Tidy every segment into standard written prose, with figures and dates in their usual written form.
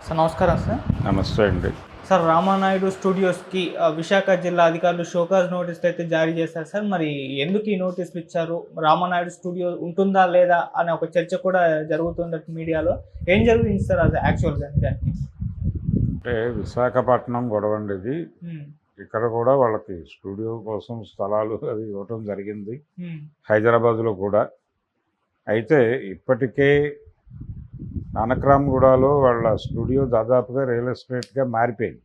Sir నమస్కారం sir. నమస్తే అండి. సార్ రామానాయుడు స్టూడియోస్‌కి విశాఖ జిల్లా అధికారులు షోకాజ్ నోటీసులు అయితే జారీ చేశారు సార్. మరి ఎందుకు ఈ నోటీసులు ఇచ్చారు? రామానాయుడు స్టూడియో ఉంటుందా లేదా అనే ఒక చర్చ కూడా జరుగుతుంది మీడియాలో. ఏం జరిగింది సార్ అది యాక్చువల్‌గా నిజానికి? అంటే విశాఖపట్నం గొడవండి ఇది. హ్మ్. ఇక్కడ కూడా వాళ్ళకి స్టూడియో కోసం స్థలాలు అవి ఇవ్వటం జరిగింది. హ్మ్. హైదరాబాద్‌లో కూడా. అయితే ఇప్పటికే నానక్రామ్‌గూడలో వాళ్ళ స్టూడియో దాదాపుగా రియల్ ఎస్టేట్‌గా మారిపోయింది.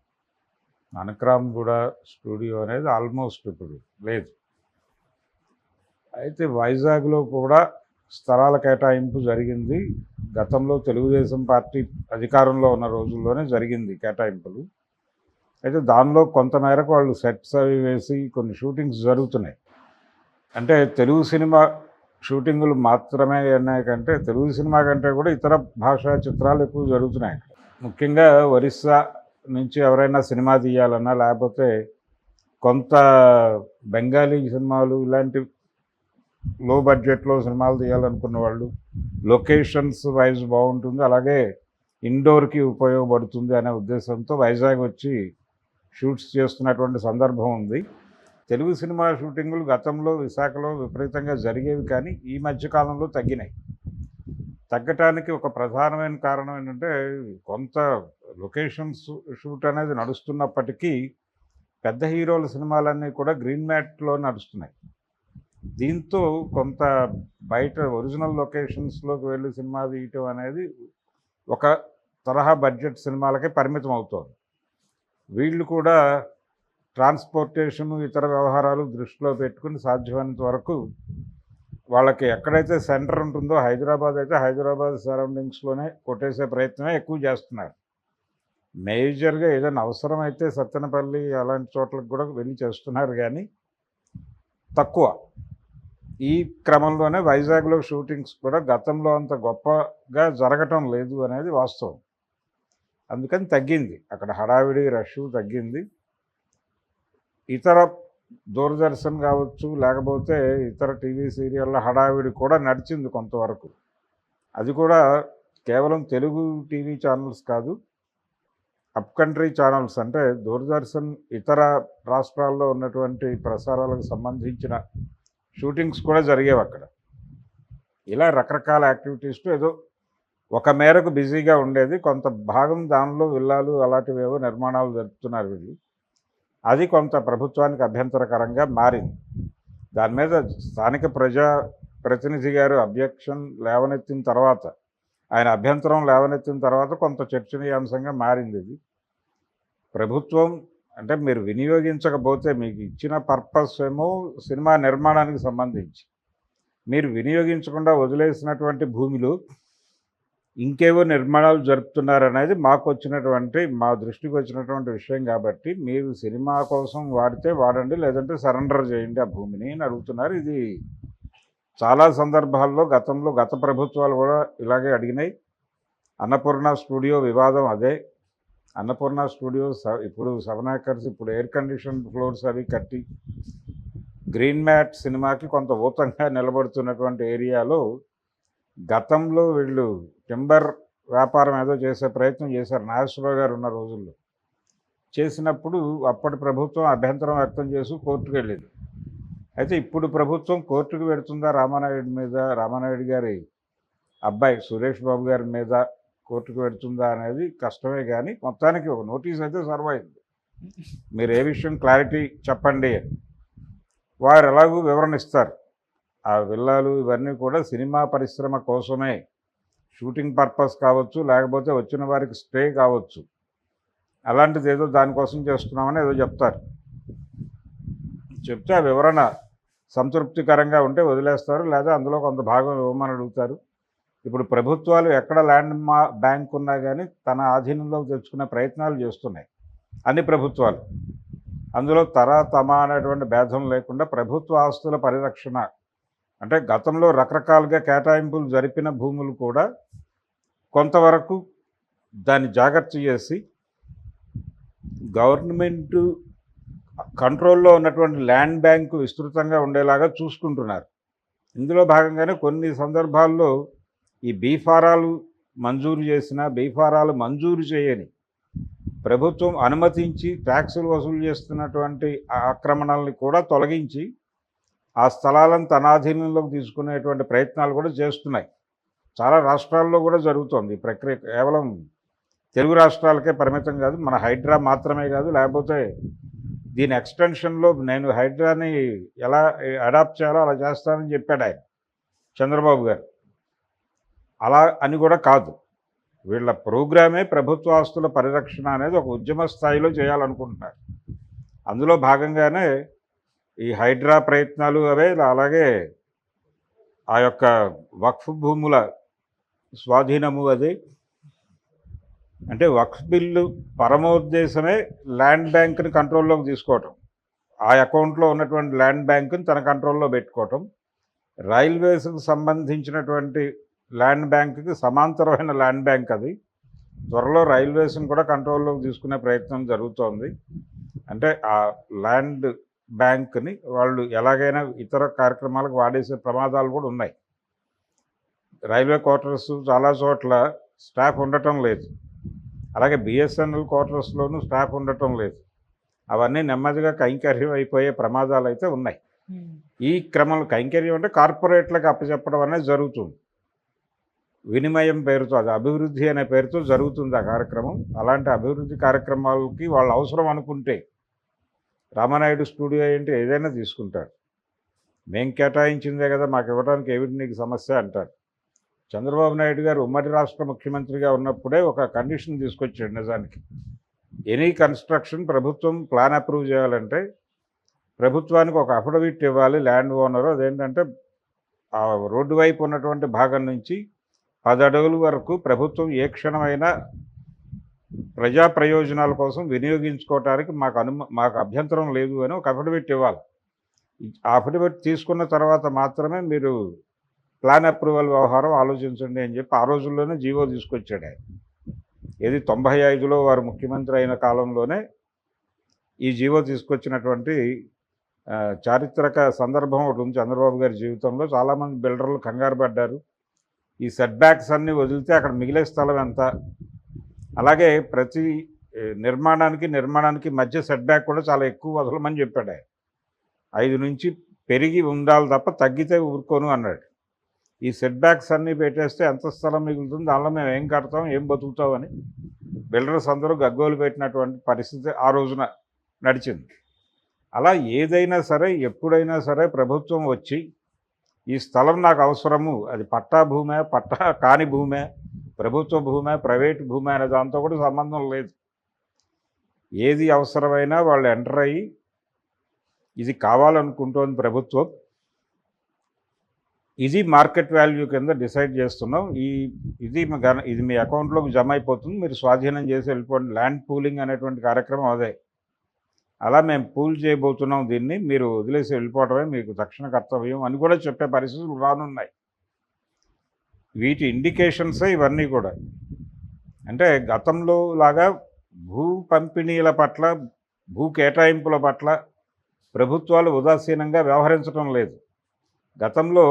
నానక్రామ్‌గూడ స్టూడియో అనేది ఆల్మోస్ట్ ఇప్పుడు లేదు. అయితే వైజాగ్‌లో కూడా స్థలాల కేటాయింపు జరిగింది. గతంలో తెలుగుదేశం పార్టీ అధికారంలో ఉన్న రోజుల్లోనే జరిగింది కేటాయింపులు. అయితే దానిలో కొంతమేరకు వాళ్ళు సెట్స్ అవి వేసి కొన్ని షూటింగ్స్ జరుగుతున్నాయి. అంటే తెలుగు సినిమా షూటింగులు మాత్రమే ఉన్నాయి కంటే తెలుగు సినిమా కంటే కూడా ఇతర భాషా చిత్రాలు ఎక్కువ జరుగుతున్నాయి అక్కడ. ముఖ్యంగా ఒరిస్సా నుంచి ఎవరైనా సినిమా తీయాలన్నా, లేకపోతే కొంత బెంగాలీ సినిమాలు ఇలాంటి లో బడ్జెట్లో సినిమాలు తీయాలనుకున్న వాళ్ళు, లొకేషన్స్ వైజ్ బాగుంటుంది, అలాగే ఇండోర్కి ఉపయోగపడుతుంది అనే ఉద్దేశంతో వైజాగ్ వచ్చి షూట్స్ చేస్తున్నటువంటి సందర్భం ఉంది. తెలుగు సినిమా షూటింగులు గతంలో విశాఖలో విపరీతంగా జరిగేవి, కానీ ఈ మధ్యకాలంలో తగ్గినాయి. తగ్గటానికి ఒక ప్రధానమైన కారణం ఏంటంటే, కొంత లొకేషన్స్ షూట్ అనేది నడుస్తున్నప్పటికీ పెద్ద హీరోల సినిమాలన్నీ కూడా గ్రీన్ మ్యాట్లో నడుస్తున్నాయి. దీంతో కొంత బయట ఒరిజినల్ లొకేషన్స్లోకి వెళ్ళి సినిమా తీయటం అనేది ఒక తరహా బడ్జెట్ సినిమాలకే పరిమితం అవుతోంది. వీళ్ళు కూడా ట్రాన్స్పోర్టేషన్ ఇతర వ్యవహారాలు దృష్టిలో పెట్టుకుని సాధ్యమైనంత వరకు వాళ్ళకి ఎక్కడైతే సెంటర్ ఉంటుందో, హైదరాబాద్ అయితే హైదరాబాద్ సరౌండింగ్స్లోనే కొట్టేసే ప్రయత్నమే ఎక్కువ చేస్తున్నారు. మేజర్గా ఏదైనా అవసరమైతే సత్తెనపల్లి అలాంటి చోట్లకు కూడా వెళ్ళి చేస్తున్నారు, కానీ తక్కువ. ఈ క్రమంలోనే వైజాగ్లో షూటింగ్స్ కూడా గతంలో అంత గొప్పగా జరగటం లేదు అనేది వాస్తవం. అందుకని తగ్గింది, అక్కడ హడావిడి రష్ తగ్గింది. ఇతర దూరదర్శన్ కావచ్చు, లేకపోతే ఇతర టీవీ సీరియళ్ళ హడావిడి కూడా నడిచింది కొంతవరకు. అది కూడా కేవలం తెలుగు టీవీ ఛానల్స్ కాదు, అప్ కంట్రీ ఛానల్స్, అంటే దూరదర్శన్ ఇతర రాష్ట్రాల్లో ఉన్నటువంటి ప్రసారాలకు సంబంధించిన షూటింగ్స్ కూడా జరిగేవి అక్కడ. ఇలా రకరకాల యాక్టివిటీస్తో ఏదో ఒక మేరకు బిజీగా ఉండేది. కొంత భాగం దానిలో విల్లాలు అలాంటివేవో నిర్మాణాలు జరుపుతున్నారు వీళ్ళు. అది కొంత ప్రభుత్వానికి అభ్యంతరకరంగా మారింది. దాని మీద స్థానిక ప్రజా ప్రతినిధి గారు అబ్జెక్షన్ లేవనెత్తిన తర్వాత, ఆయన అభ్యంతరం లేవనెత్తిన తర్వాత కొంత చర్చనీయాంశంగా మారింది ఇది. ప్రభుత్వం అంటే మీరు వినియోగించకపోతే, మీకు ఇచ్చిన పర్పస్ ఏమో సినిమా నిర్మాణానికి సంబంధించి, మీరు వినియోగించకుండా వదిలేసినటువంటి భూమిలో ఇంకేవో నిర్మాణాలు జరుపుతున్నారనేది మా దృష్టికి వచ్చినటువంటి విషయం. కాబట్టి మీరు సినిమా కోసం వాడితే వాడండి, లేదంటే సరెండర్ చేయండి ఆ భూమిని అని అడుగుతున్నారు. ఇది చాలా సందర్భాల్లో గతంలో గత ప్రభుత్వాలు కూడా ఇలాగే అడిగినాయి. అన్నపూర్ణ స్టూడియో వివాదం అదే. అన్నపూర్ణ స్టూడియోస్ ఇప్పుడు 7 acres, ఇప్పుడు ఎయిర్ కండిషన్ ఫ్లోర్స్ అవి కట్టి గ్రీన్ మ్యాట్ సినిమాకి కొంత ఊతంగా నిలబడుతున్నటువంటి ఏరియాలో గతంలో వీళ్ళు టింబర్ వ్యాపారం ఏదో చేసే ప్రయత్నం చేశారు నాగేశ్వరరావు గారు ఉన్న రోజుల్లో. చేసినప్పుడు అప్పటి ప్రభుత్వం అభ్యంతరం వ్యక్తం చేసి కోర్టుకు వెళ్ళింది. అయితే ఇప్పుడు ప్రభుత్వం కోర్టుకు వెళుతుందా రామానాయుడు గారి అబ్బాయి సురేష్ బాబు గారి మీద కోర్టుకు వెళుతుందా అనేది కష్టమే, కానీ మొత్తానికి ఒక నోటీస్ అయితే సర్వ్ అయింది. మీరు ఏ విషయం క్లారిటీ చెప్పండి అని. వారు ఎలాగూ వివరణ ఇస్తారు. ఆ విల్లాలు ఇవన్నీ కూడా సినిమా పరిశ్రమ కోసమే, షూటింగ్ పర్పస్ కావచ్చు, లేకపోతే వచ్చిన వారికి స్టే కావచ్చు, అలాంటిది ఏదో దానికోసం చేస్తున్నామని ఏదో చెప్తారు. చెప్తే ఆ వివరణ సంతృప్తికరంగా ఉంటే వదిలేస్తారు, లేదా అందులో కొంత భాగం ఇవ్వమని అడుగుతారు. ఇప్పుడు ప్రభుత్వాలు ఎక్కడ ల్యాండ్ బ్యాంక్ ఉన్నా కానీ తన ఆధీనంలోకి తెచ్చుకునే ప్రయత్నాలు చేస్తున్నాయి అన్ని ప్రభుత్వాలు. అందులో తమ అనేటువంటి భేదం లేకుండా ప్రభుత్వ ఆస్తుల పరిరక్షణ, అంటే గతంలో రకరకాలుగా కేటాయింపులు జరిపిన భూములు కూడా కొంతవరకు దాన్ని జాగ్రత్త చేసి గవర్నమెంటు కంట్రోల్లో ఉన్నటువంటి ల్యాండ్ బ్యాంకు విస్తృతంగా ఉండేలాగా చూసుకుంటున్నారు. ఇందులో భాగంగానే కొన్ని సందర్భాల్లో ఈ బీఫారాలు మంజూరు చేసిన బీఫారాలు మంజూరు చేయని ప్రభుత్వం అనుమతించి ట్యాక్సులు వసూలు చేస్తున్నటువంటి ఆ ఆక్రమణల్ని కూడా తొలగించి ఆ స్థలాలను తన ఆధీనంలోకి తీసుకునేటువంటి ప్రయత్నాలు కూడా చేస్తున్నాయి. చాలా రాష్ట్రాల్లో కూడా జరుగుతోంది ఈ ప్రక్రియ. కేవలం తెలుగు రాష్ట్రాలకే పరిమితం కాదు, మన హైడ్రా మాత్రమే కాదు. లేకపోతే దీని ఎక్స్టెన్షన్లో నేను హైడ్రాని ఎలా అడాప్ట్ చేయాలో అలా చేస్తానని చెప్పాడు ఆయన చంద్రబాబు గారు. అలా అని కూడా కాదు, వీళ్ళ ప్రోగ్రామే ప్రభుత్వ ఆస్తుల పరిరక్షణ అనేది ఒక ఉద్యమ స్థాయిలో చేయాలనుకుంటున్నారు. అందులో భాగంగానే ఈ హైడ్రా ప్రయత్నాలు అవే, అలాగే ఆ యొక్క వక్ఫ్ భూముల స్వాధీనము అది. అంటే వక్ఫ్ బిల్లు పరమోద్దేశమే ల్యాండ్ బ్యాంక్ని కంట్రోల్లోకి తీసుకోవటం, ఆ అకౌంట్లో ఉన్నటువంటి ల్యాండ్ బ్యాంకుని తన కంట్రోల్లో పెట్టుకోవటం. రైల్వేస్కి సంబంధించినటువంటి ల్యాండ్ బ్యాంక్కి సమాంతరమైన ల్యాండ్ బ్యాంక్ అది. త్వరలో రైల్వేస్ని కూడా కంట్రోల్లోకి తీసుకునే ప్రయత్నం జరుగుతోంది. అంటే ఆ ల్యాండ్ బ్యాంక్ని వాళ్ళు ఎలాగైనా ఇతర కార్యక్రమాలకు వాడేసే ప్రమాదాలు కూడా ఉన్నాయి. రైల్వే క్వార్టర్స్ చాలా చోట్ల స్టాఫ్ ఉండటం లేదు, అలాగే బిఎస్ఎన్ఎల్ క్వార్టర్స్లోనూ స్టాఫ్ ఉండటం లేదు. అవన్నీ నెమ్మదిగా కైంకర్యం అయిపోయే ప్రమాదాలు అయితే ఉన్నాయి. ఈ క్రమంలో కైంకర్యం అంటే కార్పొరేట్లకు అప్పచెప్పడం అనేది జరుగుతుంది. వినిమయం పేరుతో, అది అభివృద్ధి అనే పేరుతో జరుగుతుంది ఆ కార్యక్రమం. అలాంటి అభివృద్ధి కార్యక్రమాలకి వాళ్ళు అవసరం అనుకుంటే రామానాయుడు స్టూడియో ఏంటి ఏదైనా తీసుకుంటాడు. మేం కేటాయించిందే కదా, మాకు ఇవ్వడానికి ఏమిటి నీకు సమస్య అంటారు. చంద్రబాబు నాయుడు గారు ఉమ్మడి రాష్ట్ర ముఖ్యమంత్రిగా ఉన్నప్పుడే ఒక కండిషన్ తీసుకొచ్చాడు. నిజానికి ఎనీ కన్స్ట్రక్షన్ ప్రభుత్వం ప్లాన్ అప్రూవ్ చేయాలంటే ప్రభుత్వానికి ఒక అఫిడవిట్ ఇవ్వాలి ల్యాండ్ ఓనరు. అదేంటంటే ఆ రోడ్డు వైపు ఉన్నటువంటి భాగం నుంచి 10 అడుగుల వరకు ప్రభుత్వం ఏ క్షణమైనా ప్రజా ప్రయోజనాల కోసం వినియోగించుకోవటానికి మాకు అభ్యంతరం లేదు అని ఒక అఫిడవిట్ ఇవ్వాలి. ఆ అఫిడవిట్ తీసుకున్న తర్వాత మాత్రమే మీరు ప్లాన్ అప్రూవల్ వ్యవహారం ఆలోచించండి అని చెప్పి ఆ రోజుల్లోనే జీవో తీసుకొచ్చాడు ఆయన. ఏది 95లో వారు ముఖ్యమంత్రి అయిన కాలంలోనే ఈ జీవో తీసుకొచ్చినటువంటి చారిత్రక సందర్భం ఒకటి ఉంది చంద్రబాబు గారి జీవితంలో. చాలామంది బిల్డర్లు కంగారు పడ్డారు. ఈ సెట్ బ్యాక్స్ అన్నీ వదిలితే అక్కడ మిగిలే స్థలం ఎంత, అలాగే ప్రతి నిర్మాణానికి మధ్య సెట్ బ్యాక్ కూడా చాలా ఎక్కువ వదలమని చెప్పాడు ఆయన. 5 నుంచి పెరిగి ఉండాలి తప్ప తగ్గితే ఊరుకోను అన్నాడు. ఈ సెట్ బ్యాక్స్ అన్నీ పెట్టేస్తే ఎంత స్థలం మిగులుతుంది, దానిలో మేము ఏం కడతాం, ఏం బతుకుతామని బిల్డర్స్ అందరూ గగ్గోలు పెట్టినటువంటి పరిస్థితి ఆ రోజున నడిచింది. అలా ఏదైనా సరే ఎప్పుడైనా సరే ప్రభుత్వం వచ్చి ఈ స్థలం నాకు అవసరము, అది పట్టా భూమే, పట్టా కాని భూమే, ప్రభుత్వ భూమే, ప్రైవేటు భూమే అనే దాంతో కూడా సంబంధం లేదు. ఏది అవసరమైనా వాళ్ళు ఎంటర్ అయ్యి ఇది కావాలనుకుంటోంది ప్రభుత్వం, ఇది మార్కెట్ వాల్యూ కింద డిసైడ్ చేస్తున్నాం, ఇది మీ అకౌంట్లోకి జమ అయిపోతుంది, మీరు స్వాధీనం చేసి వెళ్ళిపోండి. ల్యాండ్ పూలింగ్ అనేటువంటి కార్యక్రమం అదే. అలా మేము పూల్ చేయబోతున్నాం, దీన్ని మీరు వదిలేసి వెళ్ళిపోవడమే మీకు తక్షణ కర్తవ్యం అని కూడా చెప్పే పరిస్థితులు రానున్నాయి. వీటి ఇండికేషన్సే ఇవన్నీ కూడా. అంటే గతంలో లాగా భూ పంపిణీల పట్ల, భూ కేటాయింపుల పట్ల ప్రభుత్వాలు ఉదాసీనంగా వ్యవహరించడం లేదు. గతంలో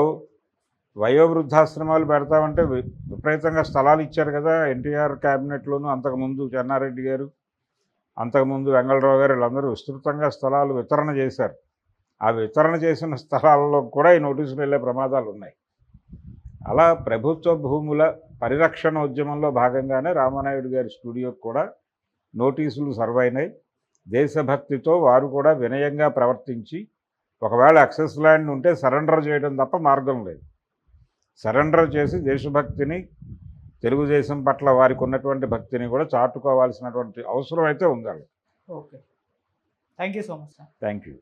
వయోవృద్ధాశ్రమాలు పెడతామంటే విపరీతంగా స్థలాలు ఇచ్చారు కదా. ఎన్టీఆర్ క్యాబినెట్లోనూ, అంతకుముందు చెన్నారెడ్డి గారు, అంతకుముందు వెంగళరావు గారు, వీళ్ళందరూ విస్తృతంగా స్థలాలు వితరణ చేశారు. ఆ వితరణ చేసిన స్థలాల్లో కూడా ఈ నోటీసులు వెళ్ళే ప్రమాదాలు ఉన్నాయి. అలా ప్రభుత్వ భూముల పరిరక్షణ ఉద్యమంలో భాగంగానే రామానాయుడు గారి స్టూడియోకి కూడా నోటీసులు సర్వ్ అయినాయి. దేశభక్తితో వారు కూడా వినయంగా ప్రవర్తించి, ఒకవేళ యాక్సెస్ ల్యాండ్ ఉంటే సరెండర్ చేయడం తప్ప మార్గం లేదు. సరెండర్ చేసి దేశభక్తిని, తెలుగుదేశం పట్ల వారికి ఉన్నటువంటి భక్తిని కూడా చాటుకోవాల్సినటువంటి అవసరం అయితే ఉండాలి. Okay, thank you so much sir. Thank you.